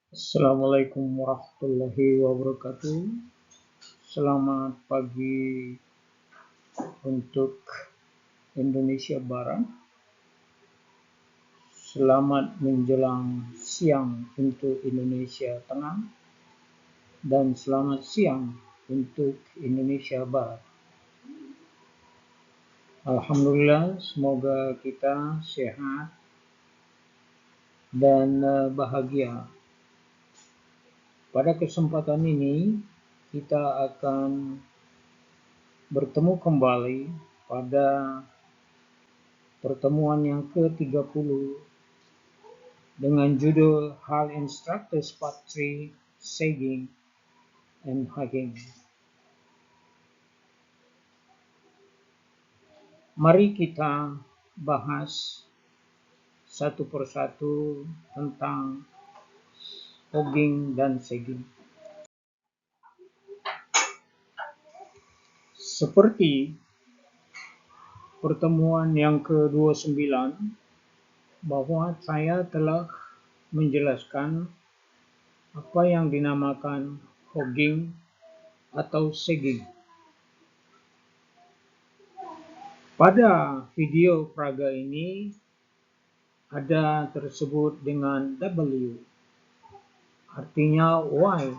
Assalamualaikum warahmatullahi wabarakatuh. Selamat pagi untuk Indonesia Barat. Selamat menjelang siang untuk Indonesia Tengah dan selamat siang untuk Indonesia Barat. Alhamdulillah, semoga kita sehat dan bahagia. Pada kesempatan ini kita akan bertemu kembali pada pertemuan yang ke-30 dengan judul Hal Instructors Part 3 Sagging and Hugging. Mari kita bahas satu persatu tentang hugging dan sagging. Seperti pertemuan yang ke-29, bahwa saya telah menjelaskan apa yang dinamakan hugging atau sagging. Pada video praga ini ada tersebut dengan W, artinya why.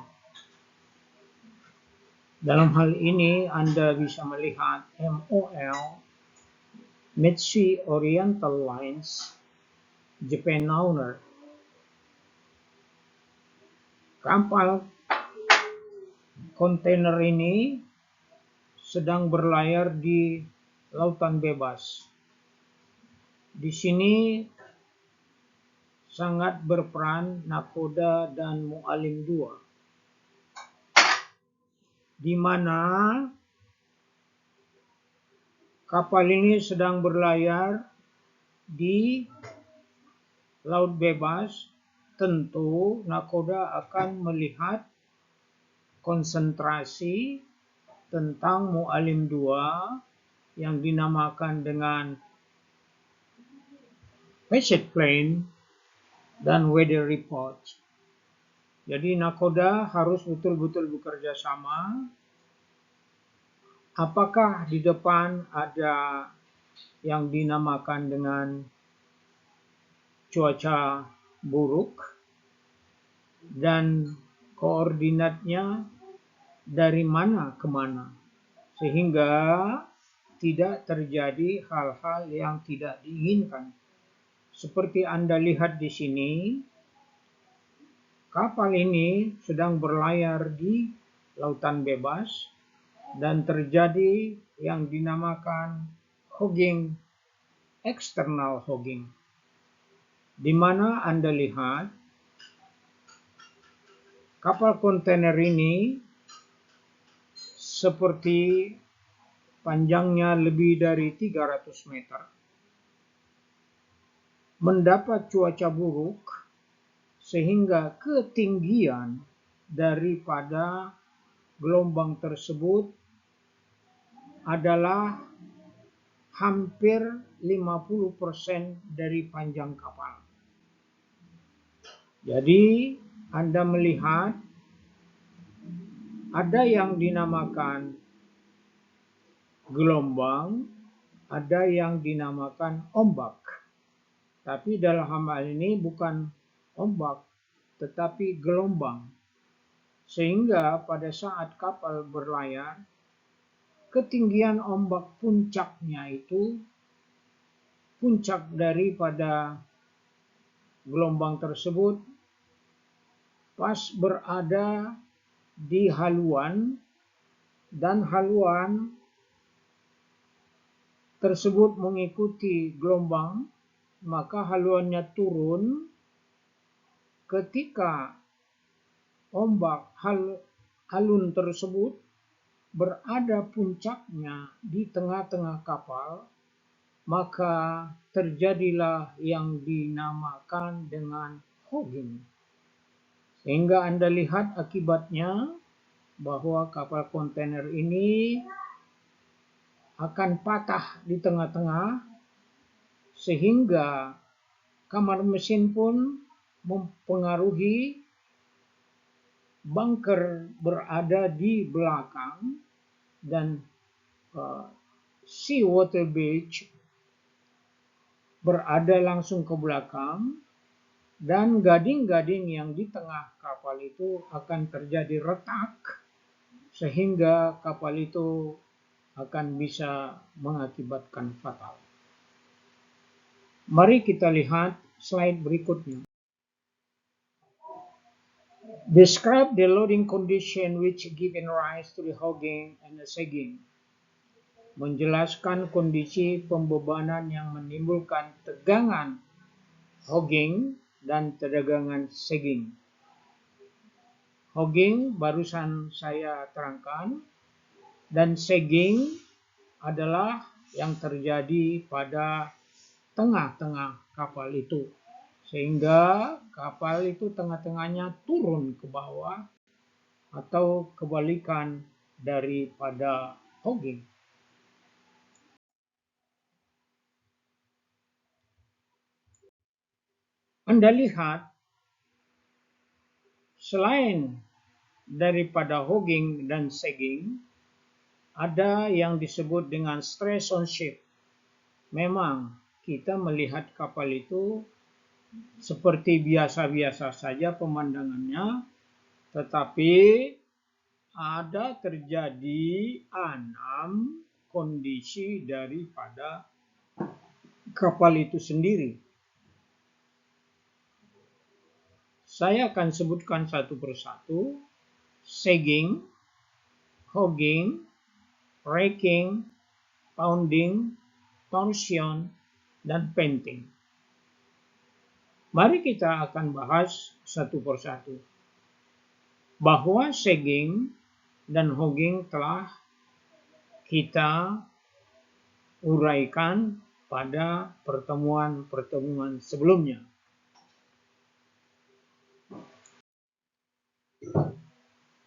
Dalam hal ini Anda bisa melihat MOL, Mitsubishi Oriental Lines, Japan Owner. Kapal kontainer ini sedang berlayar di lautan bebas. Di sini sangat berperan nakoda dan mu'alim 2. Di mana kapal ini sedang berlayar di laut bebas, tentu nakoda akan melihat konsentrasi tentang mu'alim 2 yang dinamakan dengan message plane dan weather report. Jadi nakoda harus betul-betul bekerja sama. Apakah di depan ada yang dinamakan dengan cuaca buruk dan koordinatnya dari mana ke mana, sehingga tidak terjadi hal-hal yang tidak diinginkan. Seperti Anda lihat di sini, kapal ini sedang berlayar di lautan bebas dan terjadi yang dinamakan hogging, external hogging, di mana Anda lihat kapal kontainer ini seperti panjangnya lebih dari 300 meter, mendapat cuaca buruk sehingga ketinggian daripada gelombang tersebut adalah hampir 50% dari panjang kapal. Jadi Anda melihat ada yang dinamakan gelombang, ada yang dinamakan ombak. Tapi dalam hal ini bukan ombak, tetapi gelombang. Sehingga pada saat kapal berlayar, ketinggian ombak puncaknya itu, puncak daripada gelombang tersebut pas berada di haluan, dan haluan tersebut mengikuti gelombang, maka haluannya turun ketika ombak halun tersebut berada puncaknya di tengah-tengah kapal, maka terjadilah yang dinamakan dengan hogging. Sehingga Anda lihat akibatnya bahwa kapal kontainer ini akan patah di tengah-tengah, sehingga kamar mesin pun mempengaruhi bunker berada di belakang dan seawater beach berada langsung ke belakang, dan gading-gading yang di tengah kapal itu akan terjadi retak sehingga kapal itu akan bisa mengakibatkan fatal. Mari kita lihat slide berikutnya. Describe the loading condition which given rise to the hogging and the sagging. Menjelaskan kondisi pembebanan yang menimbulkan tegangan hogging dan tegangan sagging. Hogging barusan saya terangkan, dan sagging adalah yang terjadi pada tengah-tengah kapal itu, sehingga kapal itu tengah-tengahnya turun ke bawah atau kebalikan daripada hogging. Anda lihat, selain daripada hogging dan sagging, ada yang disebut dengan stress on ship. Memang kita melihat kapal itu seperti biasa-biasa saja pemandangannya, tetapi ada terjadi 6 kondisi daripada kapal itu sendiri. Saya akan sebutkan satu persatu: sagging, hogging, raking, pounding, torsion, dan painting. Mari kita akan bahas satu persatu. Bahwa sagging dan hogging telah kita uraikan pada pertemuan-pertemuan sebelumnya.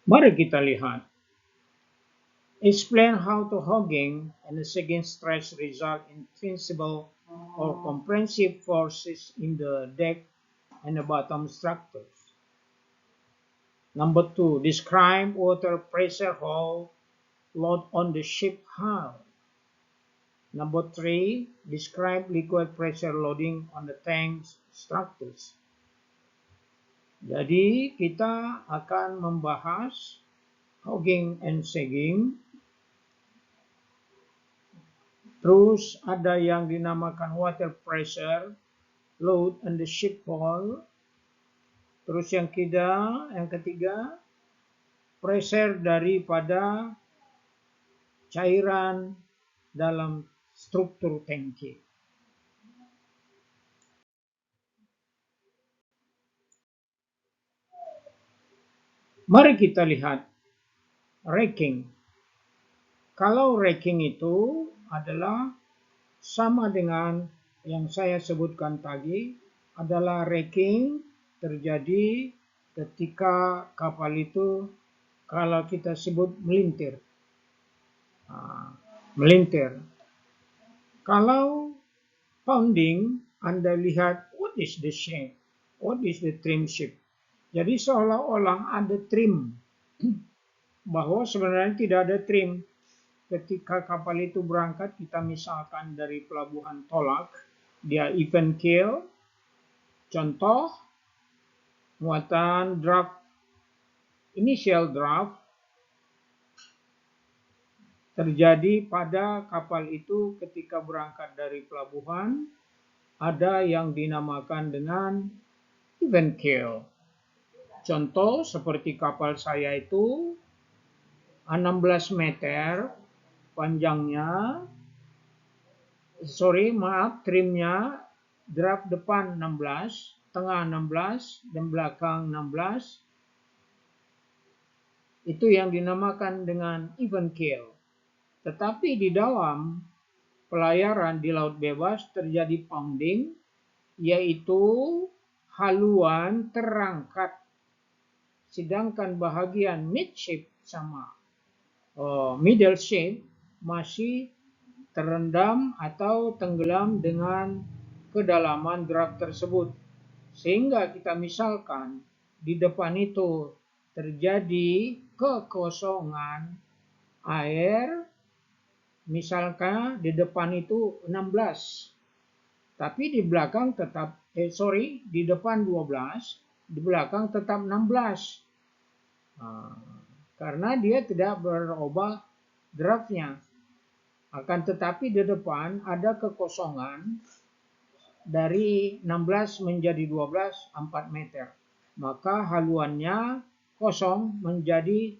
Mari kita lihat. Explain how the hogging and the sagging stress result in transmissible or compressive forces in the deck and the bottom structures. Number 2, describe water pressure hull load on the ship hull. Number 3, describe liquid pressure loading on the tank structures. Jadi kita akan membahas hogging and sagging. Terus ada yang dinamakan water pressure load on the ship hull. Terus yang ketiga, pressure daripada cairan dalam struktur tangki. Mari kita lihat raking. Kalau raking itu adalah sama dengan yang saya sebutkan tadi, adalah raking terjadi ketika kapal itu, kalau kita sebut melintir. Melintir. Kalau pounding, Anda lihat what is the shape, what is the trim shape. Jadi seolah-olah ada trim, bahwa sebenarnya tidak ada trim. Ketika kapal itu berangkat, kita misalkan dari pelabuhan Tolak, dia even keel, contoh muatan draft, initial draft terjadi pada kapal itu ketika berangkat dari pelabuhan, ada yang dinamakan dengan even keel. Contoh seperti kapal saya itu 16 meter panjangnya, trimnya draft depan 16, tengah 16, dan belakang 16. Itu yang dinamakan dengan even keel. Tetapi di dalam pelayaran di laut bebas terjadi pounding, yaitu haluan terangkat, sedangkan bahagian midship sama middle ship masih terendam atau tenggelam dengan kedalaman draft tersebut. Sehingga kita misalkan di depan itu terjadi kekosongan air, misalkan di depan itu 16, tapi di belakang tetap, di depan 12, di belakang tetap 16. Karena dia tidak berubah draftnya. Akan tetapi di depan ada kekosongan dari 16 menjadi 12, 4 meter. Maka haluannya kosong menjadi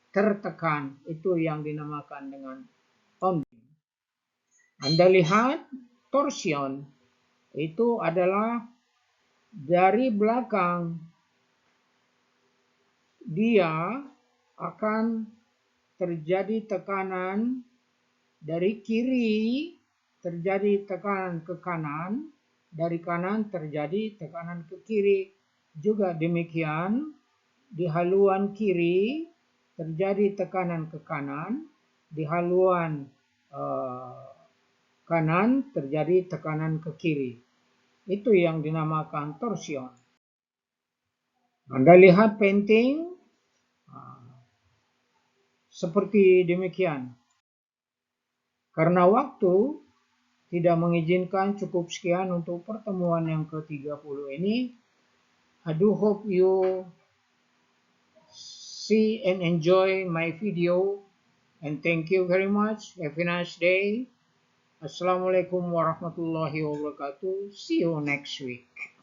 tertekan. Itu yang dinamakan dengan pounding. Anda lihat torsion itu adalah dari belakang dia akan terjadi tekanan, dari kiri terjadi tekanan ke kanan, dari kanan terjadi tekanan ke kiri. Juga demikian, di haluan kiri terjadi tekanan ke kanan, di haluan kanan terjadi tekanan ke kiri. Itu yang dinamakan torsion. Anda lihat painting seperti demikian. Karena waktu tidak mengizinkan, cukup sekian untuk pertemuan yang ke-30 ini. I do hope you see and enjoy my video, and thank you very much. Have a nice day. Assalamualaikum warahmatullahi wabarakatuh. See you next week.